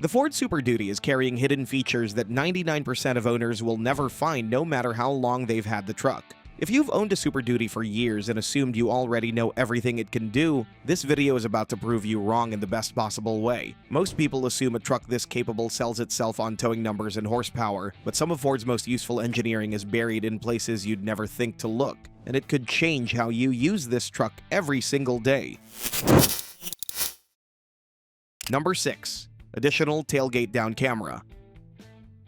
The Ford Super Duty is carrying hidden features that 99% of owners will never find no matter how long they've had the truck. If you've owned a Super Duty for years and assumed you already know everything it can do, this video is about to prove you wrong in the best possible way. Most people assume a truck this capable sells itself on towing numbers and horsepower, but some of Ford's most useful engineering is buried in places you'd never think to look, and it could change how you use this truck every single day. Number 6. Additional tailgate down camera.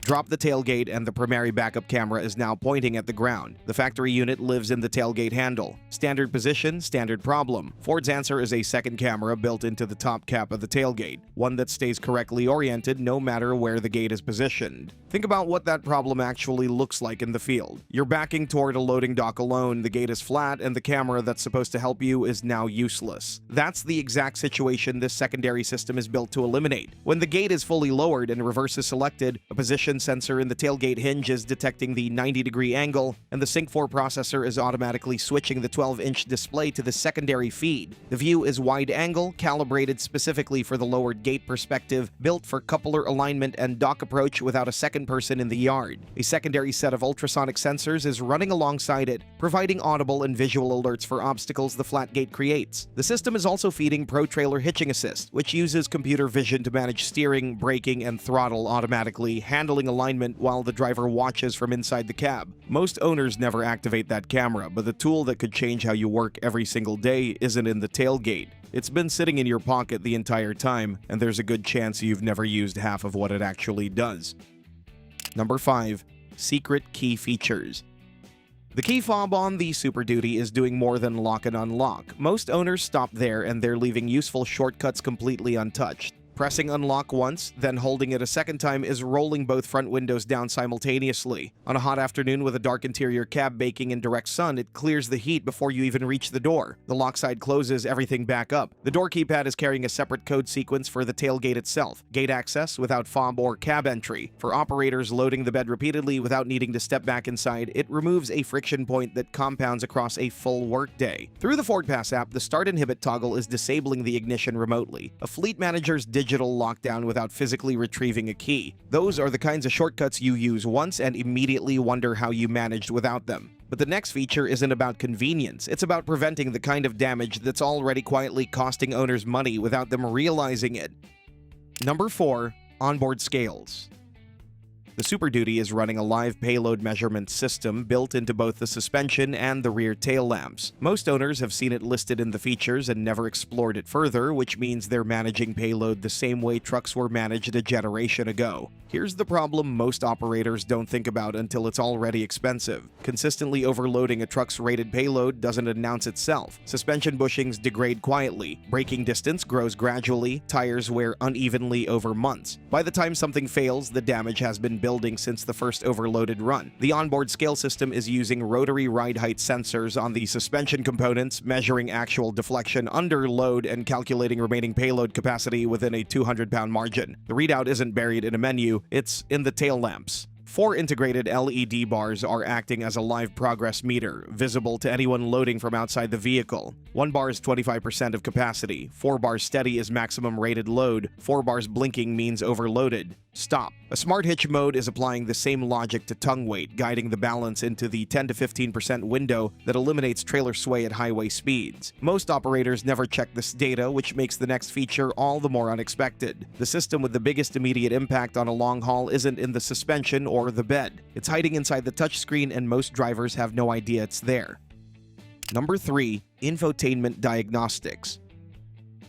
Drop the tailgate and the primary backup camera is now pointing at the ground. The factory unit lives in the tailgate handle. Standard position, standard problem. Ford's answer is a second camera built into the top cap of the tailgate, one that stays correctly oriented no matter where the gate is positioned. Think about what that problem actually looks like in the field. You're backing toward a loading dock alone, the gate is flat, and the camera that's supposed to help you is now useless. That's the exact situation this secondary system is built to eliminate. When the gate is fully lowered and reverse is selected, a position sensor in the tailgate hinge is detecting the 90-degree angle, and the Sync 4 processor is automatically switching the 12-inch display to the secondary feed. The view is wide angle, calibrated specifically for the lowered gate perspective, built for coupler alignment and dock approach without a second person in the yard. A secondary set of ultrasonic sensors is running alongside it, providing audible and visual alerts for obstacles the flat gate creates. The system is also feeding Pro Trailer Hitching Assist, which uses computer vision to manage steering, braking, and throttle automatically, handling alignment while the driver watches from inside the cab. Most owners never activate that camera, but the tool that could change how you work every single day isn't in the tailgate. It's been sitting in your pocket the entire time, and there's a good chance you've never used half of what it actually does. Number 5. Secret key features. The key fob on the Super Duty is doing more than lock and unlock. Most owners stop there and they're leaving useful shortcuts completely untouched. Pressing unlock once, then holding it a second time is rolling both front windows down simultaneously. On a hot afternoon with a dark interior cab baking in direct sun, it clears the heat before you even reach the door. The lock side closes everything back up. The door keypad is carrying a separate code sequence for the tailgate itself. Gate access without fob or cab entry. For operators loading the bed repeatedly without needing to step back inside, it removes a friction point that compounds across a full workday. Through the Ford Pass app, the start inhibit toggle is disabling the ignition remotely. A fleet manager's digital lockdown without physically retrieving a key. Those are the kinds of shortcuts you use once and immediately wonder how you managed without them. But the next feature isn't about convenience, it's about preventing the kind of damage that's already quietly costing owners money without them realizing it. Number 4. Onboard scales. The Super Duty is running a live payload measurement system built into both the suspension and the rear tail lamps. Most owners have seen it listed in the features and never explored it further, which means they're managing payload the same way trucks were managed a generation ago. Here's the problem most operators don't think about until it's already expensive. Consistently overloading a truck's rated payload doesn't announce itself. Suspension bushings degrade quietly, braking distance grows gradually, tires wear unevenly over months. By the time something fails, the damage has been building since the first overloaded run. The onboard scale system is using rotary ride height sensors on the suspension components, measuring actual deflection under load and calculating remaining payload capacity within a 200-pound margin. The readout isn't buried in a menu, it's in the tail lamps. 4 integrated LED bars are acting as a live progress meter, visible to anyone loading from outside the vehicle. 1 bar is 25% of capacity, 4 bars steady is maximum rated load, 4 bars blinking means overloaded. Stop. A smart hitch mode is applying the same logic to tongue weight, guiding the balance into the 10 to 15% window that eliminates trailer sway at highway speeds. Most operators never check this data, which makes the next feature all the more unexpected. The system with the biggest immediate impact on a long haul isn't in the suspension or the bed. It's hiding inside the touchscreen, and most drivers have no idea it's there. Number 3. Infotainment diagnostics.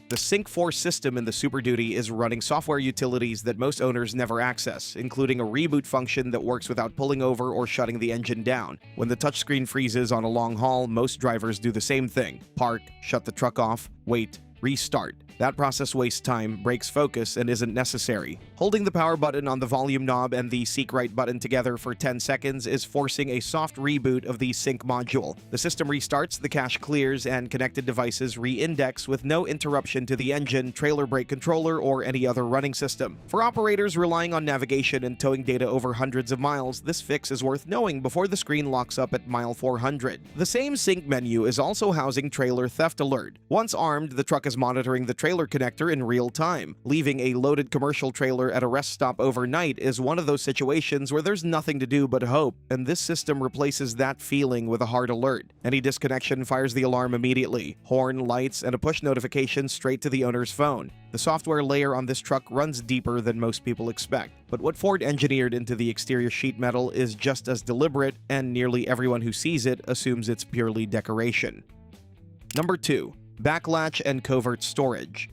The Sync 4 system in the Super Duty is running software utilities that most owners never access, including a reboot function that works without pulling over or shutting the engine down. When the touchscreen freezes on a long haul, most drivers do the same thing: park, shut the truck off, wait, restart. That process wastes time, breaks focus, and isn't necessary. Holding the power button on the volume knob and the seek right button together for 10 seconds is forcing a soft reboot of the sync module. The system restarts, the cache clears, and connected devices re-index with no interruption to the engine, trailer brake controller, or any other running system. For operators relying on navigation and towing data over hundreds of miles, this fix is worth knowing before the screen locks up at mile 400. The same sync menu is also housing trailer theft alert. Once armed, the truck is monitoring the trailer connector in real time. Leaving a loaded commercial trailer at a rest stop overnight is one of those situations where there's nothing to do but hope, and this system replaces that feeling with a hard alert. Any disconnection fires the alarm immediately, horn, lights, and a push notification straight to the owner's phone. The software layer on this truck runs deeper than most people expect, but what Ford engineered into the exterior sheet metal is just as deliberate, and nearly everyone who sees it assumes it's purely decoration. Number 2. Backlatch and covert storage.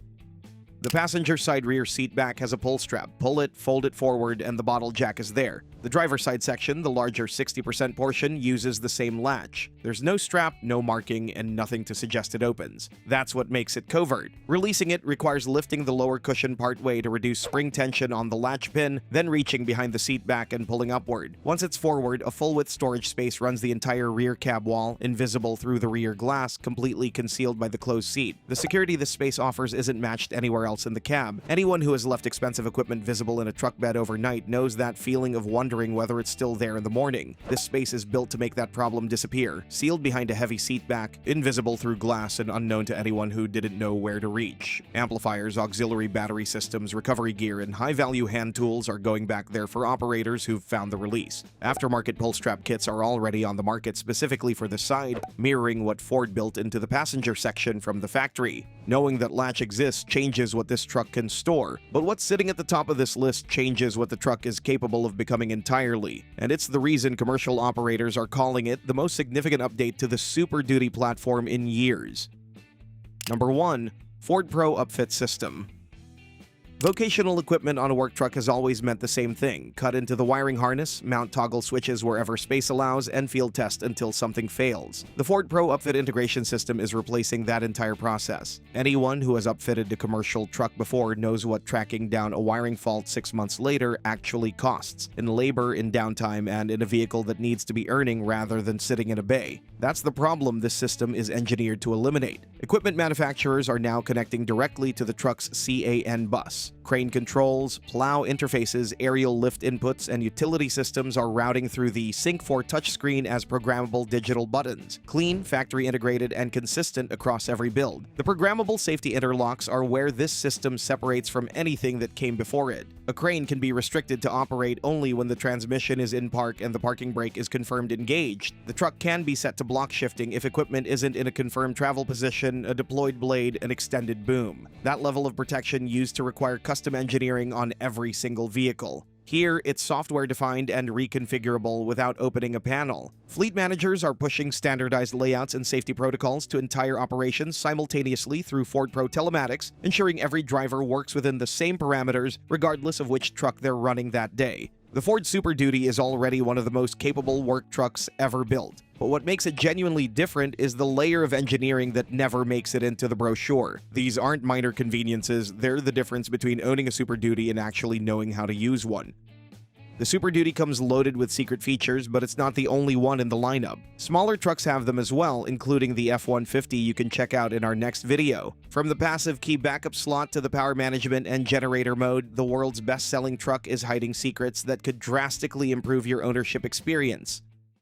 The passenger side rear seat back has a pull strap. Pull it, fold it forward, and the bottle jack is there. The driver's side section, the larger 60% portion, uses the same latch. There's no strap, no marking, and nothing to suggest it opens. That's what makes it covert. Releasing it requires lifting the lower cushion partway to reduce spring tension on the latch pin, then reaching behind the seat back and pulling upward. Once it's forward, a full-width storage space runs the entire rear cab wall, invisible through the rear glass, completely concealed by the closed seat. The security this space offers isn't matched anywhere else in the cab. Anyone who has left expensive equipment visible in a truck bed overnight knows that feeling of wondering whether it's still there in the morning. This space is built to make that problem disappear, sealed behind a heavy seat back, invisible through glass and unknown to anyone who didn't know where to reach. Amplifiers, auxiliary battery systems, recovery gear, and high-value hand tools are going back there for operators who've found the release. Aftermarket pull strap kits are already on the market specifically for the side, mirroring what Ford built into the passenger section from the factory. Knowing that latch exists changes what this truck can store, but what's sitting at the top of this list changes what the truck is capable of becoming entirely, and it's the reason commercial operators are calling it the most significant update to the Super Duty platform in years. Number 1. Ford Pro Upfit System. Vocational equipment on a work truck has always meant the same thing: cut into the wiring harness, mount toggle switches wherever space allows, and field test until something fails. The Ford Pro Upfit integration system is replacing that entire process. Anyone who has upfitted a commercial truck before knows what tracking down a wiring fault 6 months later actually costs, in labor, in downtime, and in a vehicle that needs to be earning rather than sitting in a bay. That's the problem this system is engineered to eliminate. Equipment manufacturers are now connecting directly to the truck's CAN bus. Crane controls, plow interfaces, aerial lift inputs, and utility systems are routing through the Sync 4 touchscreen as programmable digital buttons. Clean, factory integrated, and consistent across every build. The programmable safety interlocks are where this system separates from anything that came before it. A crane can be restricted to operate only when the transmission is in park and the parking brake is confirmed engaged. The truck can be set to block shifting if equipment isn't in a confirmed travel position, a deployed blade, an extended boom. That level of protection used to require custom engineering on every single vehicle. Here, it's software-defined and reconfigurable without opening a panel. Fleet managers are pushing standardized layouts and safety protocols to entire operations simultaneously through Ford Pro Telematics, ensuring every driver works within the same parameters regardless of which truck they're running that day. The Ford Super Duty is already one of the most capable work trucks ever built. But what makes it genuinely different is the layer of engineering that never makes it into the brochure. These aren't minor conveniences, they're the difference between owning a Super Duty and actually knowing how to use one. The Super Duty comes loaded with secret features, but it's not the only one in the lineup. Smaller trucks have them as well, including the F-150 you can check out in our next video. From the passive key backup slot to the power management and generator mode, the world's best-selling truck is hiding secrets that could drastically improve your ownership experience.